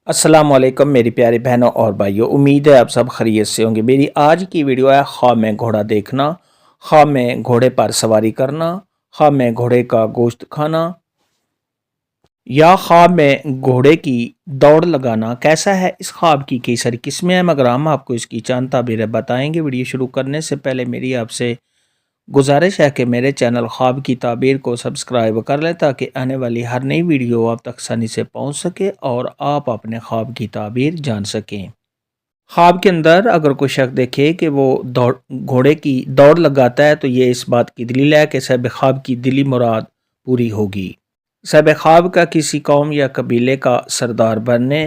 अस्सलाम वालेकुम मेरी प्यारी बहनों और भाइयों, उम्मीद है आप सब खैरियत से होंगे। मेरी आज की वीडियो है ख्वाब में घोड़ा देखना, ख्वाब में घोड़े पर सवारी करना, ख्वाब में घोड़े का गोश्त खाना या ख्वाब में घोड़े की दौड़ लगाना। कैसा है इस ख्वाब की कई सारी किस्में हैं, मगर हम आपको इसकी चंद ताबीरें बताएंगे। वीडियो शुरू करने से पहले मेरी आपसे गुजारिश है कि मेरे चैनल ख्वाब की ताबीर को सब्सक्राइब कर लें ताकि आने वाली हर नई वीडियो आप तक आसानी से पहुंच सके और आप अपने ख्वाब की ताबीर जान सकें। ख्वाब के अंदर अगर कोई शख्स देखे कि वो घोड़े की दौड़ लगाता है तो ये इस बात की दलील है कि साहिब ख्वाब की दिली मुराद पूरी होगी। साहिब ख्वाब का किसी कौम या कबीले का सरदार बनने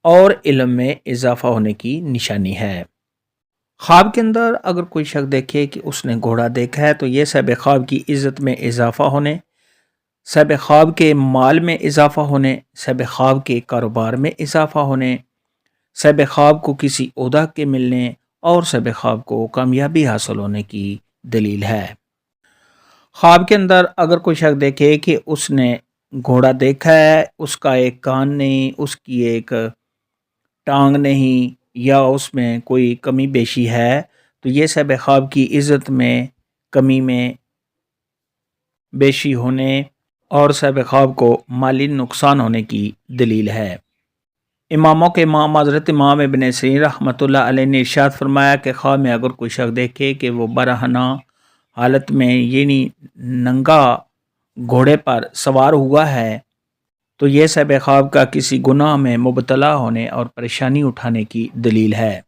और इल्म में इजाफा होने की निशानी है। ख्वाब के अंदर अगर कोई शख्स देखे कि उसने घोड़ा देखा है तो ये साहिब ख्वाब की इज़्ज़त में इजाफा होने, साहिब ख्वाब के माल में इजाफा होने, साहिब ख्वाब के कारोबार में इजाफा होने, साहिब ख्वाब को किसी ओहदा के मिलने और साहिब ख्वाब को कामयाबी हासिल होने की दलील है। ख्वाब के अंदर अगर कोई शख्स देखे कि उसने घोड़ा देखा है, उसका एक कान नहीं, उसकी एक टांग नहीं या उसमें कोई कमी बेशी है तो ये साहिब ख्वाब की इज़्ज़त में कमी में बेशी होने और साहिब ख्वाब को माली नुकसान होने की दलील है। इमामों के इमाम हज़रत इमाम इब्न सीरीन रहमतुल्लाह अलैह ने इरशाद फरमाया कि ख्वाब में अगर कोई शख्स देखे कि वो बरहना हालत में यानी नंगा घोड़े पर सवार हुआ है तो ये साहिब ख्वाब का किसी गुनाह में मुबतला होने और परेशानी उठाने की दलील है।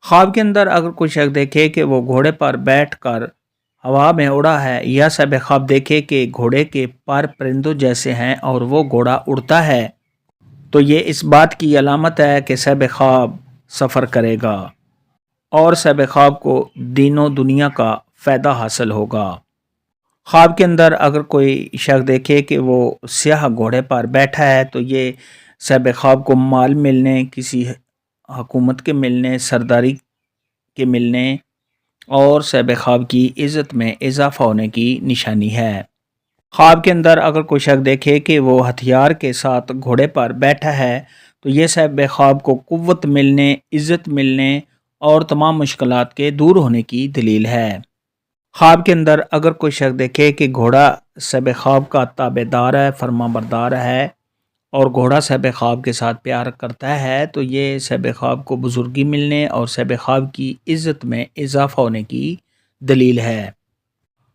ख्वाब के अंदर अगर कोई शख्स देखे कि वो घोड़े पर बैठकर हवा में उड़ा है या साहिब ख्वाब देखे कि घोड़े के पर परिंदों जैसे हैं और वो घोड़ा उड़ता है तो ये इस बात की अलामत है कि साहिब ख्वाब सफ़र करेगा और साहिब ख्वाब को दीनों दुनिया का फ़ायदा हासिल होगा। ख्वाब के अंदर अगर कोई शख्स देखे कि वो स्याह घोड़े पर बैठा है तो ये साहिब ख्वाब को माल मिलने, किसी हुकूमत के मिलने, सरदारी के मिलने और साहिब ख्वाब की इज़्ज़त में इजाफा होने की निशानी है। ख्वाब के अंदर अगर कोई शख्स देखे कि वो हथियार के साथ घोड़े पर बैठा है तो ये साहिब ख्वाब को कुव्वत मिलने, इज़्ज़त मिलने और तमाम मुश्किलात के दूर होने की दलील है। ख्वाब के अंदर अगर कोई शख्स देखे कि घोड़ा साहिब ख्वाब का ताबेदार है, फरमाबरदार है और घोड़ा साहिब ख्वाब के साथ प्यार करता है तो ये साहिब ख्वाब को बुजुर्गी मिलने और साहिब ख्वाब की इज़्ज़त में इजाफा होने की दलील है।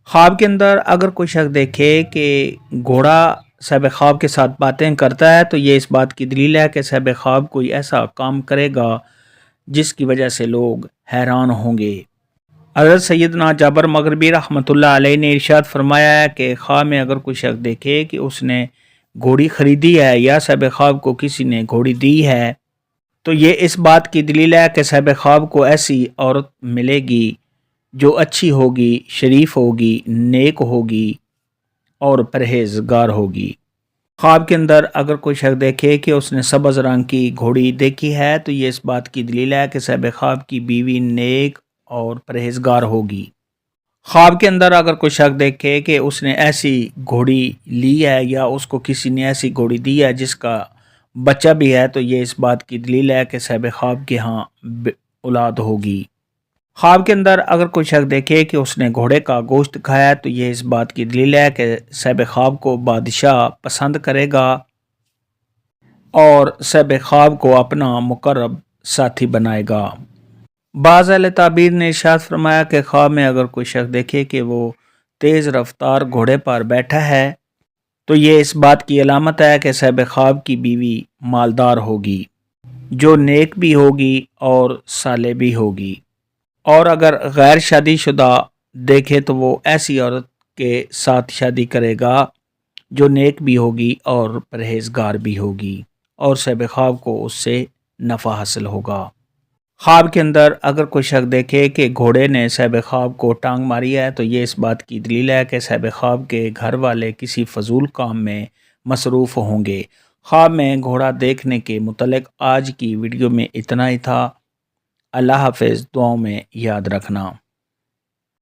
ख्वाब के अंदर अगर कोई शख्स देखे कि घोड़ा साहिब ख्वाब के साथ बातें करता है तो ये इस बात की दलील है कि साहिब ख्वाब कोई ऐसा काम करेगा जिसकी वजह से लोग हैरान होंगे। हज़रत सैयदना जाबर मगरबी रहमतुल्लाह अलैह ने इरशाद फरमाया है कि ख्वाब में अगर कोई शख्स देखे कि उसने घोड़ी ख़रीदी है या साहिब ख्वाब को किसी ने घोड़ी दी है तो ये इस बात की दलील है कि साहिब ख्वाब को ऐसी औरत मिलेगी जो अच्छी होगी, शरीफ होगी, नेक होगी और परहेजगार होगी। ख्वाब के अंदर अगर कोई शख्स देखे कि उसने सब्ज़ रंग की घोड़ी देखी है तो ये इस बात की दलील है कि साहिब ख्वाब की बीवी नेक और परहेजगार होगी। ख्वाब के अंदर अगर कोई शख्स देखे कि उसने ऐसी घोड़ी ली है या उसको किसी ने ऐसी घोड़ी दी है जिसका बच्चा भी है तो ये इस बात की दलील है कि साहिब ख्वाब के यहाँ औलाद होगी। ख्वाब के अंदर अगर कोई शख्स देखे कि उसने घोड़े का गोश्त खाया तो ये इस बात की दलील है कि साहिब ख्वाब को बादशाह पसंद करेगा और साहिब ख्वाब को अपना मुकर्रब साथी बनाएगा। बाज़ अहले ताबीर ने इरशाद फरमाया कि ख्वाब में अगर कोई शख्स देखे कि वो तेज़ रफ्तार घोड़े पर बैठा है तो ये इस बात की अलामत है कि साहिब ख्वाब की बीवी मालदार होगी, जो नेक भी होगी और साले भी होगी। और अगर गैर शादीशुदा देखे तो वो ऐसी औरत के साथ शादी करेगा जो नेक भी होगी और परहेजगार भी होगी और साहिब ख्वाब को उससे नफ़ा हासिल होगा। ख्वाब के अंदर अगर कोई शख्स देखे कि घोड़े ने साहिब ख्वाब को टांग मारी है तो ये इस बात की दलील है कि साहिब ख्वाब के घर वाले किसी फजूल काम में मसरूफ़ होंगे। ख्वाब में घोड़ा देखने के मुतल्लिक़ आज की वीडियो में इतना ही था। अल्लाह हाफ़िज़, दुआओं में याद रखना।